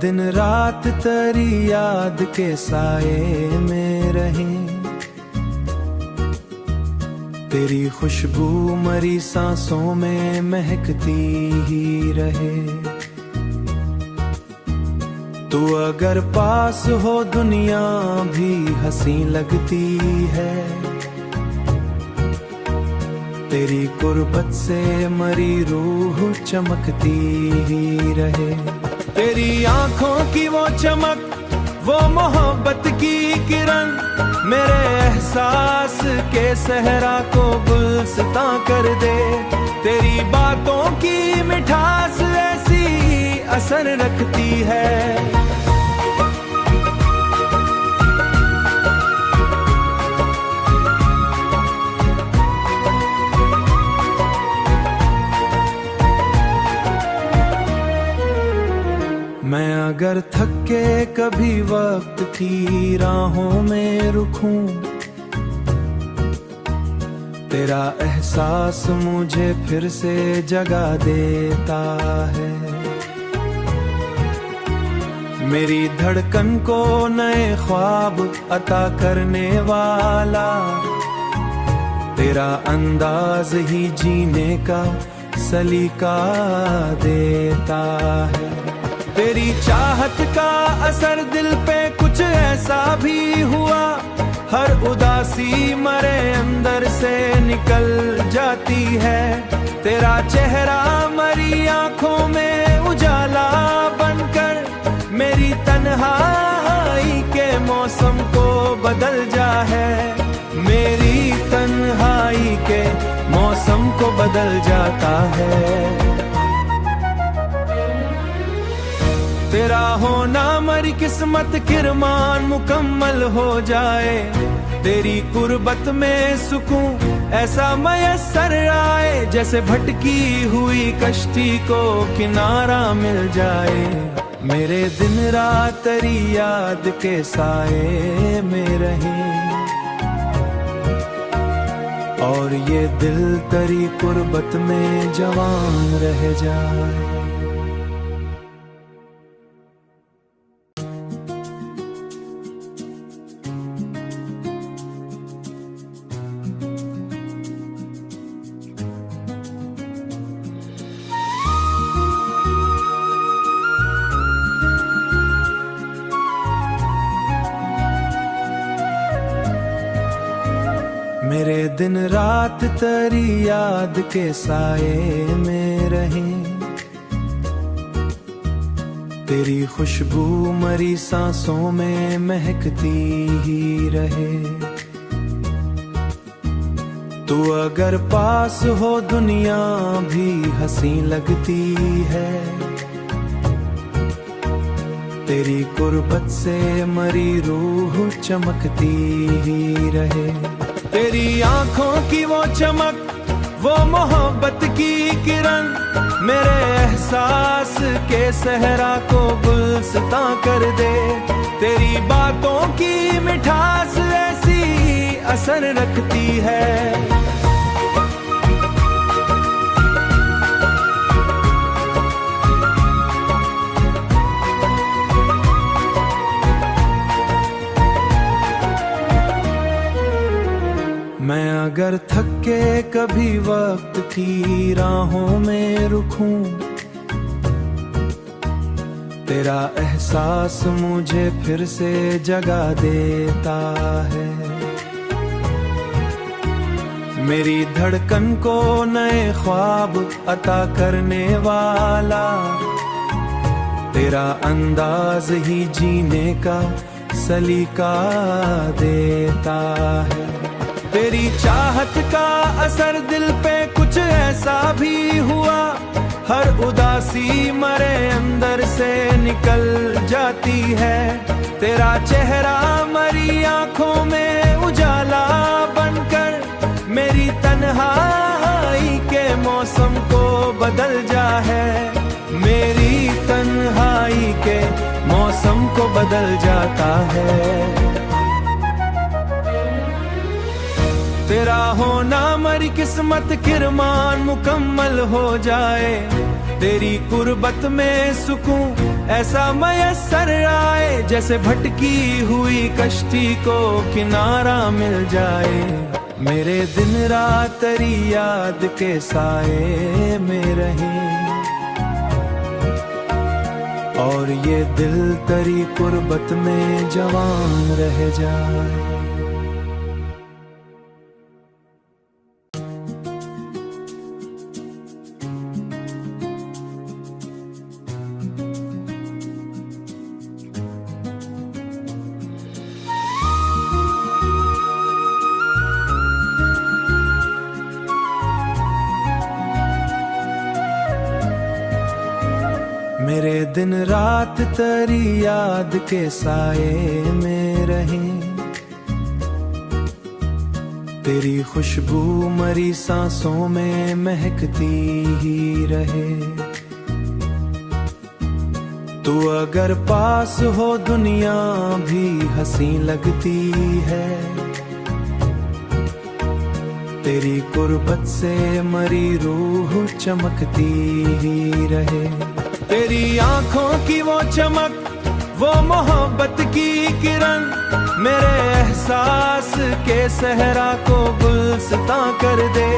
दिन रात तेरी याद के साए में रहें, तेरी खुशबू मरी सांसों में महकती ही रहे। तू अगर पास हो दुनिया भी हंसी लगती है, तेरी कुर्बत से मरी रूह चमकती ही रहे। तेरी आंखों की वो चमक, वो मोहब्बत की किरण, मेरे एहसास के सहरा को गुलसितां कर दे। तेरी बातों की मिठास ऐसी असर रखती है। मैं अगर थक के कभी वक्त की राहों में रुकूं, तेरा एहसास मुझे फिर से जगा देता है। मेरी धड़कन को नए ख्वाब अता करने वाला, तेरा अंदाज ही जीने का सलीका देता है। तेरी चाहत का असर दिल पे कुछ ऐसा भी हुआ, हर उदासी मरे अंदर से निकल जाती है। तेरा चेहरा मरी आंखों में उजाला बनकर मेरी तन्हाई के मौसम को बदल जा है। मेरी तन्हाई के मौसम को बदल जाता है। तेरा होना मरी किस्मत किरमान मुकम्मल हो जाए। तेरी कुर्बत में सुकून ऐसा मयसर आए, जैसे भटकी हुई कश्ती को किनारा मिल जाए। मेरे दिन रात तेरी याद के साए में रहें, और ये दिल तेरी कुर्बत में जवान रह जाए। मेरे दिन रात तेरी याद के साए में रहें, तेरी खुशबू मरी सांसों में महकती ही रहे। तू अगर पास हो दुनिया भी हंसी लगती है, तेरी कुर्बत से मरी रूह चमकती ही रहे। तेरी आंखों की वो चमक, वो मोहब्बत की किरण, मेरे एहसास के सहरा को गुलसितां कर दे। तेरी बातों की मिठास ऐसी असर रखती है। मैं अगर थक के कभी वक्त की राहों में रुकूं, तेरा एहसास मुझे फिर से जगा देता है। मेरी धड़कन को नए ख्वाब अता करने वाला, तेरा अंदाज ही जीने का सलीका देता है। तेरी चाहत का असर दिल पे कुछ ऐसा भी हुआ, हर उदासी मरे अंदर से निकल जाती है। तेरा चेहरा मरी आंखों में उजाला बनकर मेरी तन्हाई के मौसम को बदल जा है। मेरी तन्हाई के मौसम को बदल जाता है। तेरा होना मरी किस्मत किरमान मुकम्मल हो जाए। तेरी कुर्बत में सुकून ऐसा मयसर आए, जैसे भटकी हुई कश्ती को किनारा मिल जाए। मेरे दिन रात तेरी याद के साए में रहे, और ये दिल तेरी कुर्बत में जवान रह जाए। मेरे दिन रात तेरी याद के साए में रहे, तेरी खुशबू मरी सांसों में महकती ही रहे। तू अगर पास हो दुनिया भी हंसी लगती है, तेरी कुर्बत से मरी रूह चमकती ही रहे। तेरी आंखों की वो चमक, वो मोहब्बत की किरण, मेरे एहसास के सहरा को गुलसितां कर दे।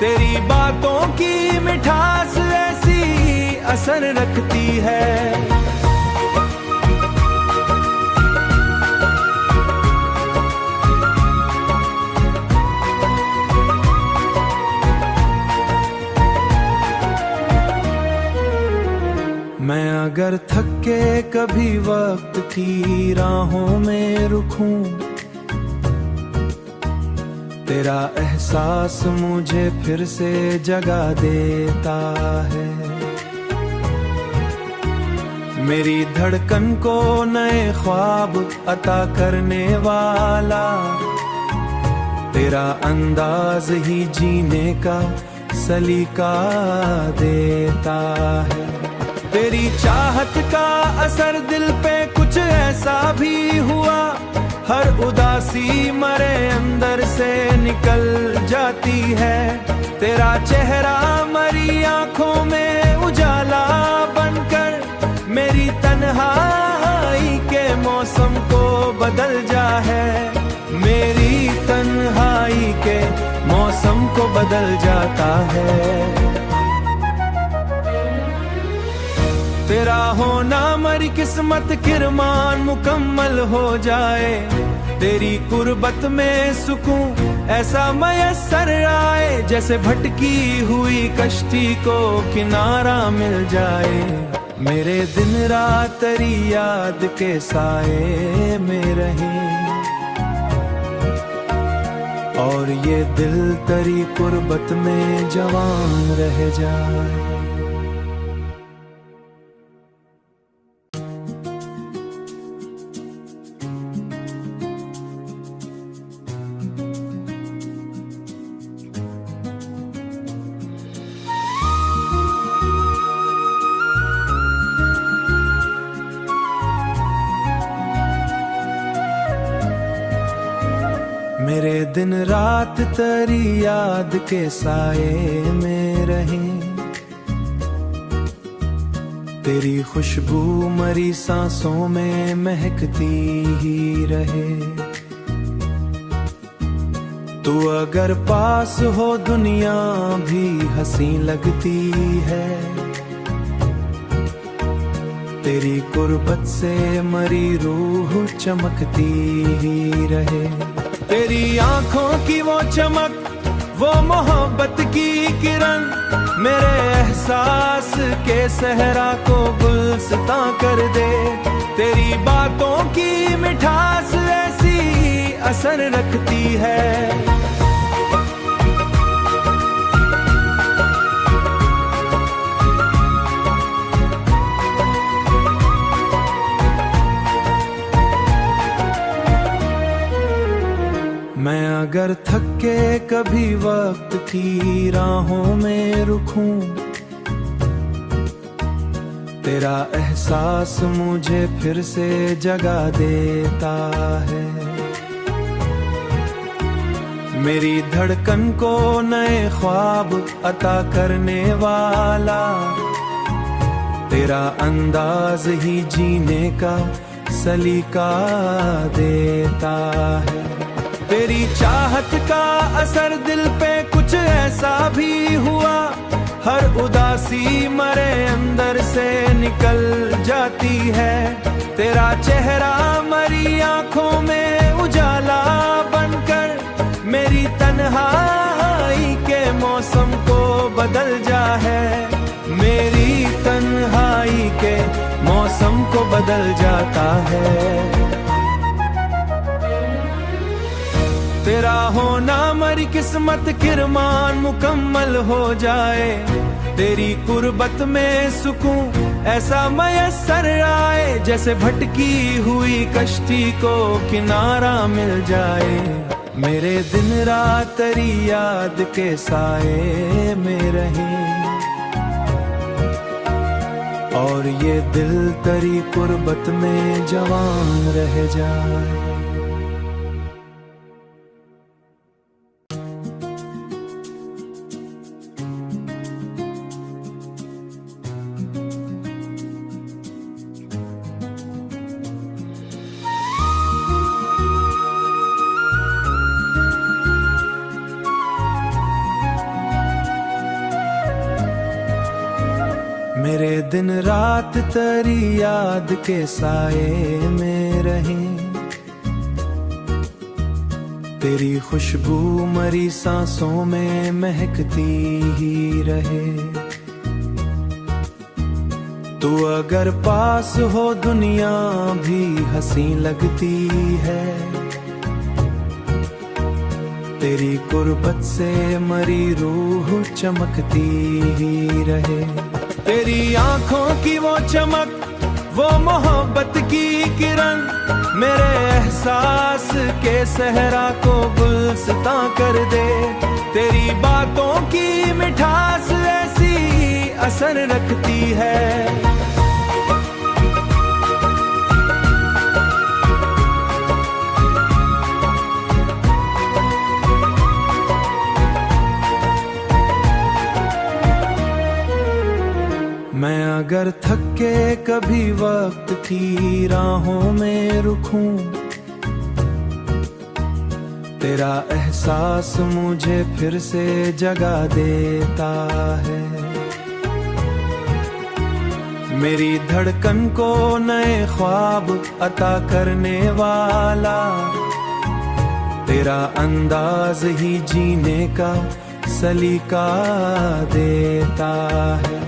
तेरी बातों की मिठास ऐसी असर रखती है। मैं अगर थक के कभी वक्त की राहों में रुकूं, तेरा एहसास मुझे फिर से जगा देता है। मेरी धड़कन को नए ख्वाब अता करने वाला, तेरा अंदाज ही जीने का सलीका देता है। तेरी चाहत का असर दिल पे कुछ ऐसा भी हुआ, हर उदासी मरे अंदर से निकल जाती है। तेरा चेहरा मरी आंखों में उजाला बनकर, मेरी तन्हाई के मौसम को बदल जा है। मेरी तन्हाई के मौसम को बदल जाता है। तेरा होना मरी किस्मत किरमान मुकम्मल हो जाए। तेरी कुर्बत में सुकून ऐसा मयसर आए, जैसे भटकी हुई कश्ती को किनारा मिल जाए। मेरे दिन रात तेरी याद के साए में रहे, और ये दिल तेरी कुर्बत में जवान रह जाए। मेरे दिन रात तेरी याद के साए में रहे, तेरी खुशबू मरी सांसों में महकती ही रहे। तू अगर पास हो दुनिया भी हंसी लगती है, तेरी कुर्बत से मरी रूह चमकती ही रहे। तेरी आंखों की वो चमक, वो मोहब्बत की किरण, मेरे एहसास के सहरा को गुलसितां कर दे। तेरी बातों की मिठास ऐसी असर रखती है। मैं अगर थक के कभी वक्त की राहों में रुकूं, तेरा एहसास मुझे फिर से जगा देता है। मेरी धड़कन को नए ख्वाब अता करने वाला, तेरा अंदाज ही जीने का सलीका देता है। तेरी चाहत का असर दिल पे कुछ ऐसा भी हुआ, हर उदासी मरे अंदर से निकल जाती है। तेरा चेहरा मरी आंखों में उजाला बनकर मेरी तन्हाई के मौसम को बदल जा है। मेरी तन्हाई के मौसम को बदल जाता है। तेरा होना मरी किस्मत किरमान मुकम्मल हो जाए। तेरी कुर्बत में सुकून ऐसा मयसर आए, जैसे भटकी हुई कश्ती को किनारा मिल जाए। मेरे दिन रात तेरी याद के साए में रहे, और ये दिल तेरी कुर्बत में जवान रह जाए। मेरे दिन रात तेरी याद के साए में रहे, तेरी खुशबू मरी सांसों में महकती ही रहे। तू अगर पास हो दुनिया भी हंसी लगती है। तेरी कुर्बत से मरी रूह चमकती ही रहे। तेरी आंखों की वो चमक, वो मोहब्बत की किरण, मेरे एहसास के सहरा को गुलसिता कर दे। तेरी बातों की मिठास ऐसी असर रखती है। मैं अगर थक के कभी वक्त की राहों में रुकूं, तेरा एहसास मुझे फिर से जगा देता है। मेरी धड़कन को नए ख्वाब अता करने वाला, तेरा अंदाज ही जीने का सलीका देता है।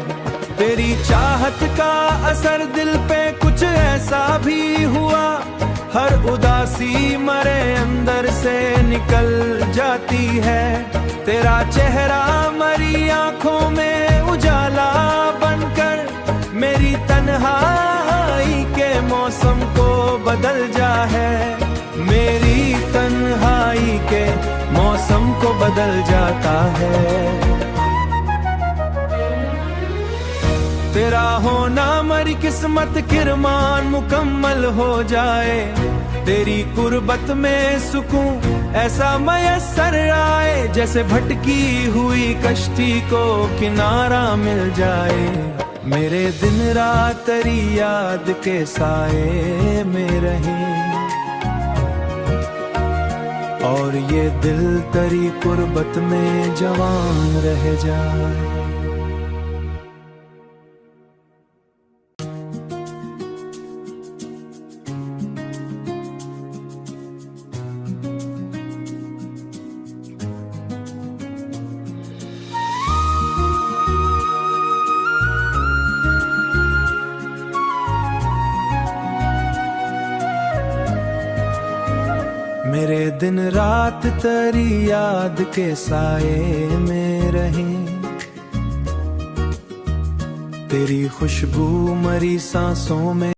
तेरी चाहत का असर दिल पे कुछ ऐसा भी हुआ, हर उदासी मरे अंदर से निकल जाती है। तेरा चेहरा मरी आंखों में उजाला बनकर मेरी तन्हाई के मौसम को बदल जा है। मेरी तन्हाई के मौसम को बदल जाता है। तेरा होना मरी किस्मत किरमान मुकम्मल हो जाए। तेरी कुर्बत में सुकून ऐसा मयसर आए, जैसे भटकी हुई कश्ती को किनारा मिल जाए। मेरे दिन रात तेरी याद के साए में रहे, और ये दिल तेरी कुर्बत में जवान रह जाए। मेरे दिन रात तेरी याद के साए में रहे, तेरी खुशबू मरी सांसों में